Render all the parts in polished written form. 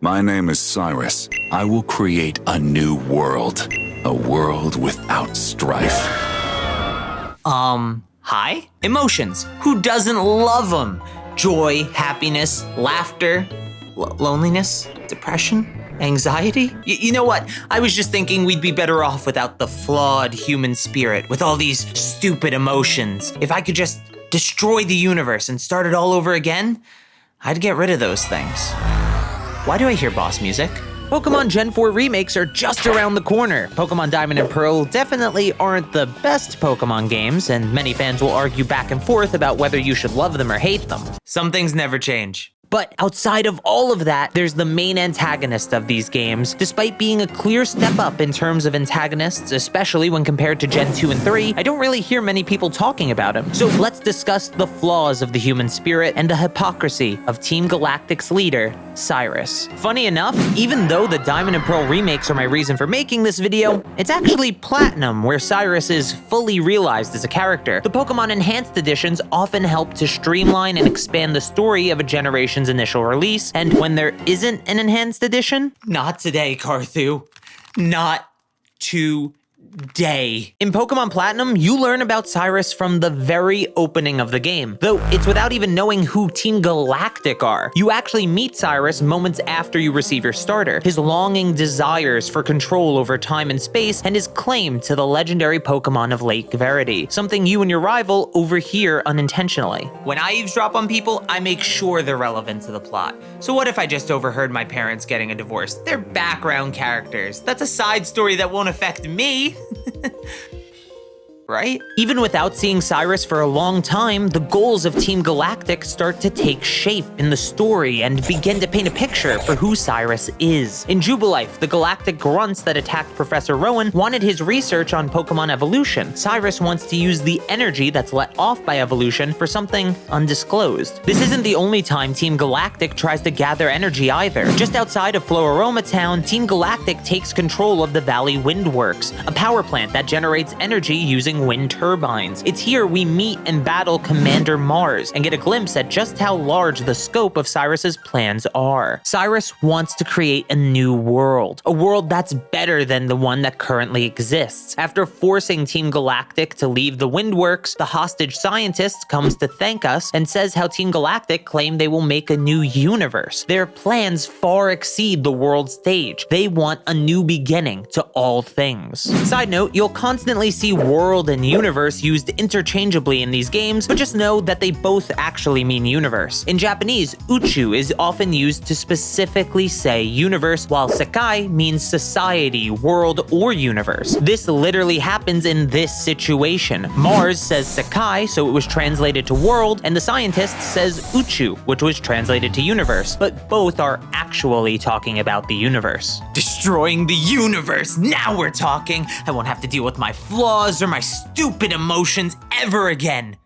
My name is Cyrus. I will create a new world. A world without strife. Hi? Emotions. Who doesn't love them? Joy, happiness, laughter, loneliness, depression, anxiety? You know what? I was just thinking we'd be better off without the flawed human spirit with all these stupid emotions. If I could just destroy the universe and start it all over again, I'd get rid of those things. Why do I hear boss music? Pokemon Gen 4 remakes are just around the corner. Pokemon Diamond and Pearl definitely aren't the best Pokemon games, and many fans will argue back and forth about whether you should love them or hate them. Some things never change. But outside of all of that, there's the main antagonist of these games. Despite being a clear step up in terms of antagonists, especially when compared to Gen 2 and 3, I don't really hear many people talking about him. So let's discuss the flaws of the human spirit and the hypocrisy of Team Galactic's leader, Cyrus. Funny enough, even though the Diamond and Pearl remakes are my reason for making this video, it's actually Platinum where Cyrus is fully realized as a character. The Pokemon Enhanced Editions often help to streamline and expand the story of a generation's initial release, and when there isn't an Enhanced Edition, not today, Carthu. Not today. In Pokemon Platinum, you learn about Cyrus from the very opening of the game, though it's without even knowing who Team Galactic are. You actually meet Cyrus moments after you receive your starter, his longing desires for control over time and space, and his claim to the legendary Pokemon of Lake Verity, something you and your rival overhear unintentionally. When I eavesdrop on people, I make sure they're relevant to the plot. So what if I just overheard my parents getting a divorce? They're background characters. That's a side story that won't affect me. Right? Even without seeing Cyrus for a long time, the goals of Team Galactic start to take shape in the story and begin to paint a picture for who Cyrus is. In Jubilife, the galactic grunts that attacked Professor Rowan wanted his research on Pokemon evolution. Cyrus wants to use the energy that's let off by evolution for something undisclosed. This isn't the only time Team Galactic tries to gather energy either. Just outside of Floaroma Town, Team Galactic takes control of the Valley Wind Works, a power plant that generates energy using wind turbines. It's here we meet and battle Commander Mars and get a glimpse at just how large the scope of Cyrus's plans are. Cyrus wants to create a new world, a world that's better than the one that currently exists. After forcing Team Galactic to leave the Windworks, the hostage scientist comes to thank us and says how Team Galactic claim they will make a new universe. Their plans far exceed the world stage. They want a new beginning to all things. Side note, you'll constantly see world and universe used interchangeably in these games, but just know that they both actually mean universe. In Japanese, uchu is often used to specifically say universe, while sekai means society, world, or universe. This literally happens in this situation. Mars says sekai, so it was translated to world, and the scientist says uchu, which was translated to universe, but both are actually talking about the universe. Destroying the universe! Now we're talking! I won't have to deal with my flaws or my stupid emotions ever again.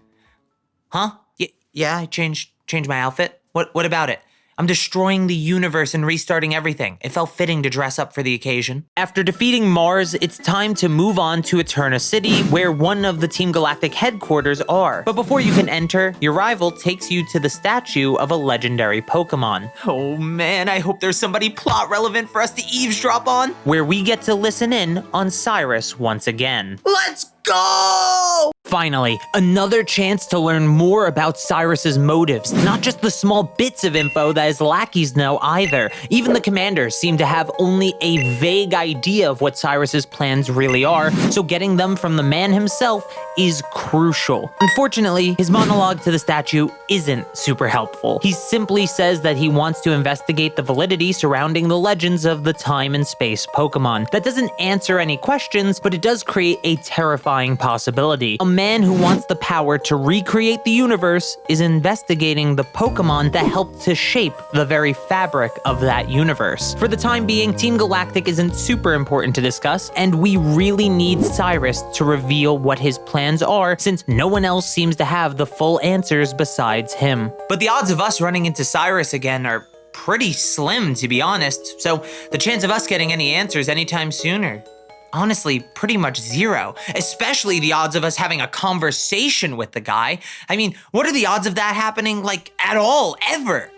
Huh? Yeah, I changed my outfit. What about it? I'm destroying the universe and restarting everything. It felt fitting to dress up for the occasion. After defeating Mars, it's time to move on to Eterna City, where one of the Team Galactic headquarters are. But before you can enter, your rival takes you to the statue of a legendary Pokemon. Oh man, I hope there's somebody plot relevant for us to eavesdrop on. Where we get to listen in on Cyrus once again. Let's go! Finally, another chance to learn more about Cyrus's motives, not just the small bits of info that his lackeys know either. Even the commanders seem to have only a vague idea of what Cyrus's plans really are, so getting them from the man himself is crucial. Unfortunately, his monologue to the statue isn't super helpful. He simply says that he wants to investigate the validity surrounding the legends of the time and space Pokemon. That doesn't answer any questions, but it does create a terrifying possibility. A man who wants the power to recreate the universe is investigating the Pokemon that helped to shape the very fabric of that universe. For the time being, Team Galactic isn't super important to discuss, and we really need Cyrus to reveal what his plans are, since no one else seems to have the full answers besides him. But the odds of us running into Cyrus again are pretty slim, to be honest, so the chance of us getting any answers anytime soon are honestly pretty much zero, especially the odds of us having a conversation with the guy. I mean, what are the odds of that happening, like, at all, ever?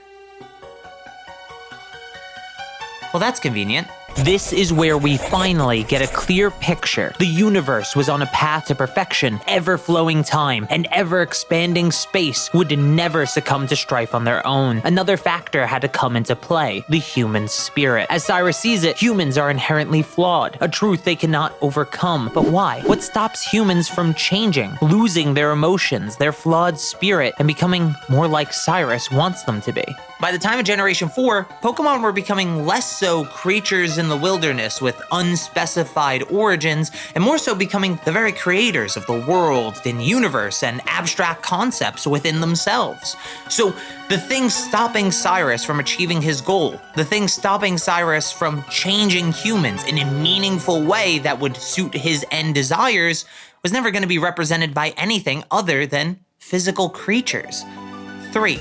Well, that's convenient. This is where we finally get a clear picture. The universe was on a path to perfection. Ever-flowing time and ever-expanding space would never succumb to strife on their own. Another factor had to come into play: the human spirit. As Cyrus sees it, humans are inherently flawed, a truth they cannot overcome. But why? What stops humans from changing, losing their emotions, their flawed spirit, and becoming more like Cyrus wants them to be? By the time of Generation 4, Pokemon were becoming less so creatures in the wilderness with unspecified origins, and more so becoming the very creators of the world and universe and abstract concepts within themselves. So the thing stopping Cyrus from achieving his goal, the thing stopping Cyrus from changing humans in a meaningful way that would suit his end desires, was never going to be represented by anything other than physical creatures. 3,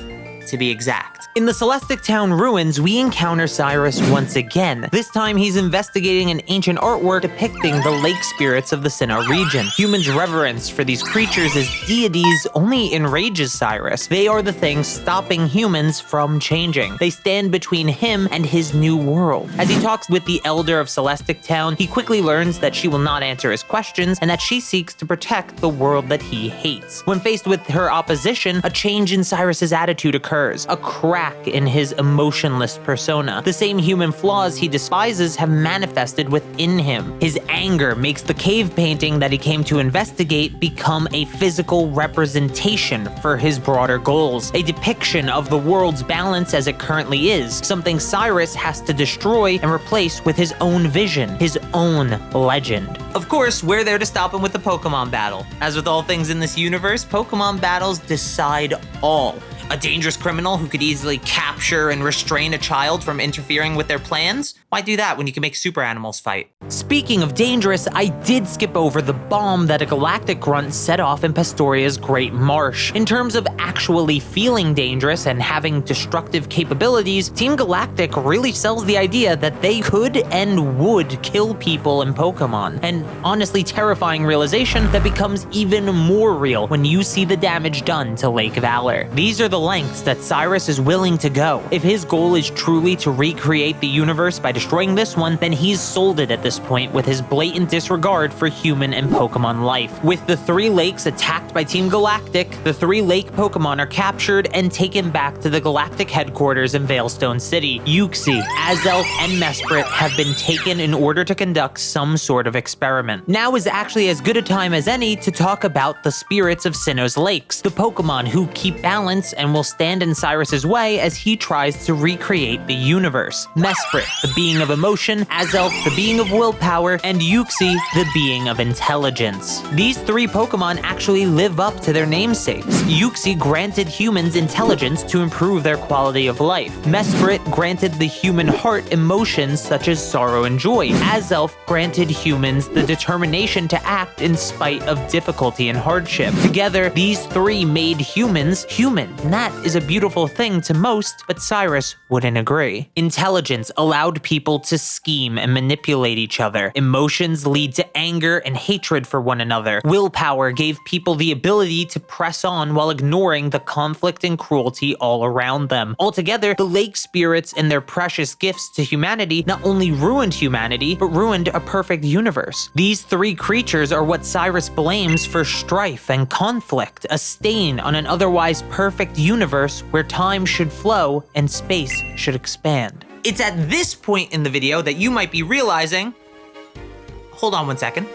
to be exact. In the Celestic Town ruins, we encounter Cyrus once again. This time, he's investigating an ancient artwork depicting the lake spirits of the Sinnoh region. Humans' reverence for these creatures as deities only enrages Cyrus. They are the things stopping humans from changing. They stand between him and his new world. As he talks with the Elder of Celestic Town, he quickly learns that she will not answer his questions and that she seeks to protect the world that he hates. When faced with her opposition, a change in Cyrus's attitude occurs. A crack in his emotionless persona. The same human flaws he despises have manifested within him. His anger makes the cave painting that he came to investigate become a physical representation for his broader goals, a depiction of the world's balance as it currently is, something Cyrus has to destroy and replace with his own vision, his own legend. Of course, we're there to stop him with the Pokemon battle. As with all things in this universe, Pokemon battles decide all. A dangerous criminal who could easily capture and restrain a child from interfering with their plans? Why do that when you can make super animals fight? Speaking of dangerous, I did skip over the bomb that a galactic grunt set off in Pastoria's Great Marsh. In terms of actually feeling dangerous and having destructive capabilities, Team Galactic really sells the idea that they could and would kill people and Pokemon. An honestly terrifying realization that becomes even more real when you see the damage done to Lake Valor. These are the lengths that Cyrus is willing to go. If his goal is truly to recreate the universe by destroying this one, then he's sold it at this point with his blatant disregard for human and Pokemon life. With the 3 lakes attacked by Team Galactic, the 3 lake Pokemon are captured and taken back to the Galactic headquarters in Veilstone City. Uxie, Azelf, and Mesprit have been taken in order to conduct some sort of experiment. Now is actually as good a time as any to talk about the spirits of Sinnoh's lakes, the Pokemon who keep balance and will stand in Cyrus's way as he tries to recreate the universe. Mesprit, the being of emotion, Azelf, the being of willpower, and Uxie, the being of intelligence. These 3 Pokemon actually live up to their namesakes. Uxie granted humans intelligence to improve their quality of life. Mesprit granted the human heart emotions such as sorrow and joy. Azelf granted humans the determination to act in spite of difficulty and hardship. Together, these 3 made humans human. And that is a beautiful thing to most, but Cyrus wouldn't agree. Intelligence allowed people to scheme and manipulate each other. Emotions lead to anger and hatred for one another. Willpower gave people the ability to press on while ignoring the conflict and cruelty all around them. Altogether, the lake spirits and their precious gifts to humanity not only ruined humanity, but ruined a perfect universe. These 3 creatures are what Cyrus blames for strife and conflict, a stain on an otherwise perfect universe where time should flow and space should expand. It's at this point in the video that you might be realizing, hold on one second,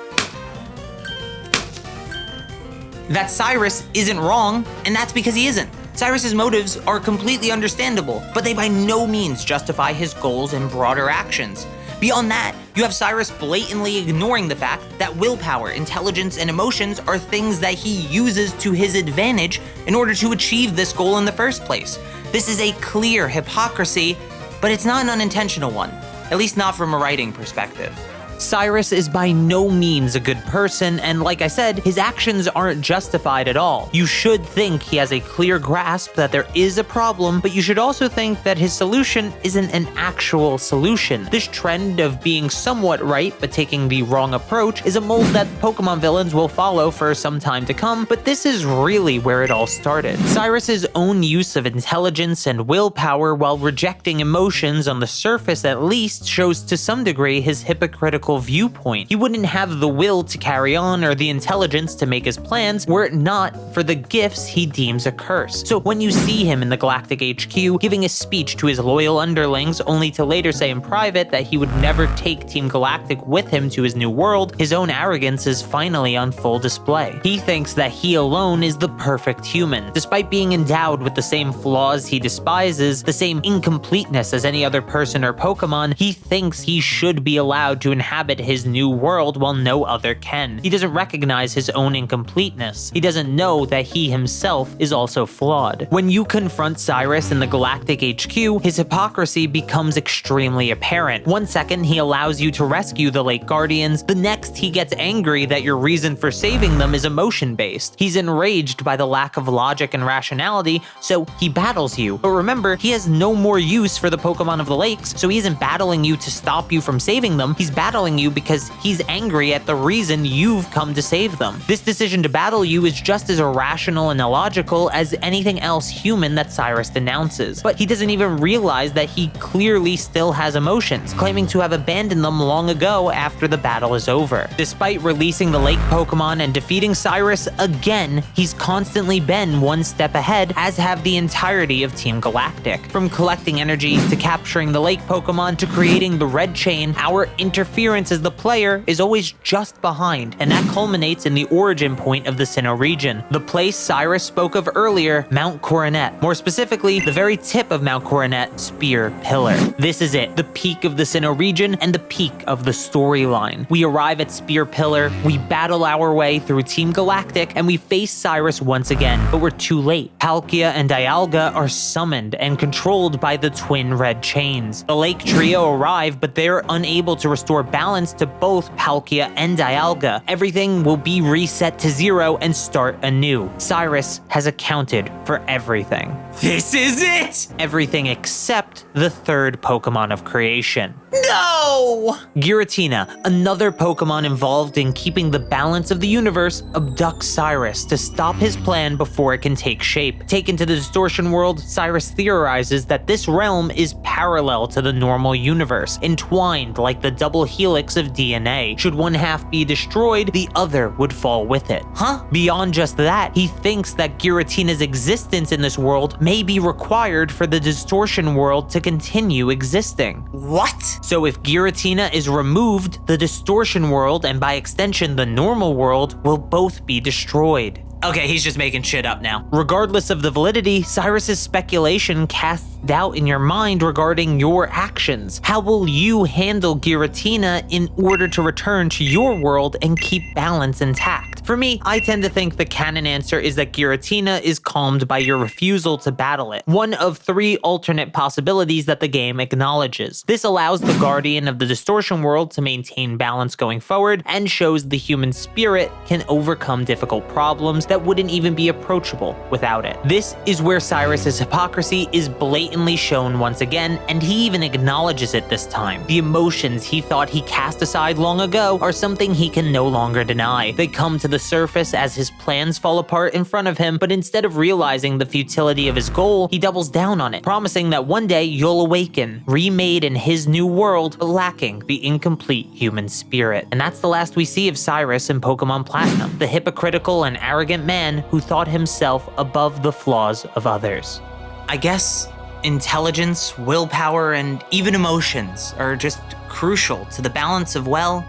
that Cyrus isn't wrong, and that's because he isn't. Cyrus's motives are completely understandable, but they by no means justify his goals and broader actions. Beyond that, you have Cyrus blatantly ignoring the fact that willpower, intelligence, and emotions are things that he uses to his advantage in order to achieve this goal in the first place. This is a clear hypocrisy, but it's not an unintentional one, at least not from a writing perspective. Cyrus is by no means a good person, and like I said, his actions aren't justified at all. You should think he has a clear grasp that there is a problem, but you should also think that his solution isn't an actual solution. This trend of being somewhat right but taking the wrong approach is a mold that Pokemon villains will follow for some time to come, but this is really where it all started. Cyrus's own use of intelligence and willpower while rejecting emotions on the surface at least shows to some degree his hypocritical viewpoint. He wouldn't have the will to carry on or the intelligence to make his plans were it not for the gifts he deems a curse. So when you see him in the Galactic HQ giving a speech to his loyal underlings only to later say in private that he would never take Team Galactic with him to his new world, his own arrogance is finally on full display. He thinks that he alone is the perfect human. Despite being endowed with the same flaws he despises, the same incompleteness as any other person or Pokemon, he thinks he should be allowed to inhabit his new world while no other can. He doesn't recognize his own incompleteness. He doesn't know that he himself is also flawed. When you confront Cyrus in the Galactic HQ, his hypocrisy becomes extremely apparent. One second he allows you to rescue the Lake Guardians, the next he gets angry that your reason for saving them is emotion-based. He's enraged by the lack of logic and rationality, so he battles you. But remember, he has no more use for the Pokemon of the lakes, so he isn't battling you to stop you from saving them, he's battling you because he's angry at the reason you've come to save them. This decision to battle you is just as irrational and illogical as anything else human that Cyrus denounces. But he doesn't even realize that he clearly still has emotions, claiming to have abandoned them long ago after the battle is over. Despite releasing the lake Pokemon and defeating Cyrus again, he's constantly been one step ahead, as have the entirety of Team Galactic. From collecting energy to capturing the lake Pokemon to creating the red chain, our interference as the player is always just behind, and that culminates in the origin point of the Sinnoh region, the place Cyrus spoke of earlier, Mount Coronet. More specifically, the very tip of Mount Coronet, Spear Pillar. This is it, the peak of the Sinnoh region and the peak of the storyline. We arrive at Spear Pillar, we battle our way through Team Galactic, and we face Cyrus once again, but we're too late. Palkia and Dialga are summoned and controlled by the twin red chains. The Lake Trio arrive, but they're unable to restore balance to both Palkia and Dialga. Everything will be reset to zero and start anew. Cyrus has accounted for everything. This is it! Everything except the third Pokemon of creation. No! Giratina, another Pokemon involved in keeping the balance of the universe, abducts Cyrus to stop his plan before it can take shape. Taken to the Distortion World, Cyrus theorizes that this realm is parallel to the normal universe, entwined like the double helix of DNA. Should one half be destroyed, the other would fall with it. Huh? Beyond just that, he thinks that Giratina's existence in this world may be required for the Distortion World to continue existing. What? So if Giratina is removed, the Distortion World, and by extension the normal world, will both be destroyed. Okay, he's just making shit up now. Regardless of the validity, Cyrus's speculation casts doubt in your mind regarding your actions. How will you handle Giratina in order to return to your world and keep balance intact? For me, I tend to think the canon answer is that Giratina is calmed by your refusal to battle it, one of 3 alternate possibilities that the game acknowledges. This allows the Guardian of the Distortion World to maintain balance going forward and shows the human spirit can overcome difficult problems that wouldn't even be approachable without it. This is where Cyrus's hypocrisy is blatantly shown once again, and he even acknowledges it this time. The emotions he thought he cast aside long ago are something he can no longer deny. They come to the surface as his plans fall apart in front of him, but instead of realizing the futility of his goal, he doubles down on it, promising that one day you'll awaken, remade in his new world, but lacking the incomplete human spirit. And that's the last we see of Cyrus in Pokemon Platinum, the hypocritical and arrogant man who thought himself above the flaws of others. I guess intelligence, willpower, and even emotions are just crucial to the balance of, well,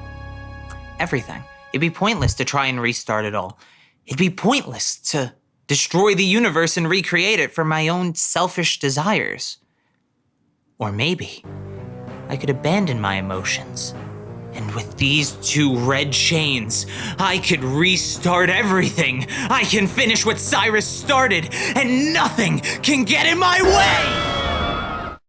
everything. It'd be pointless to try and restart it all. It'd be pointless to destroy the universe and recreate it for my own selfish desires. Or maybe I could abandon my emotions. And with these 2 red chains, I could restart everything. I can finish what Cyrus started, and nothing can get in my way!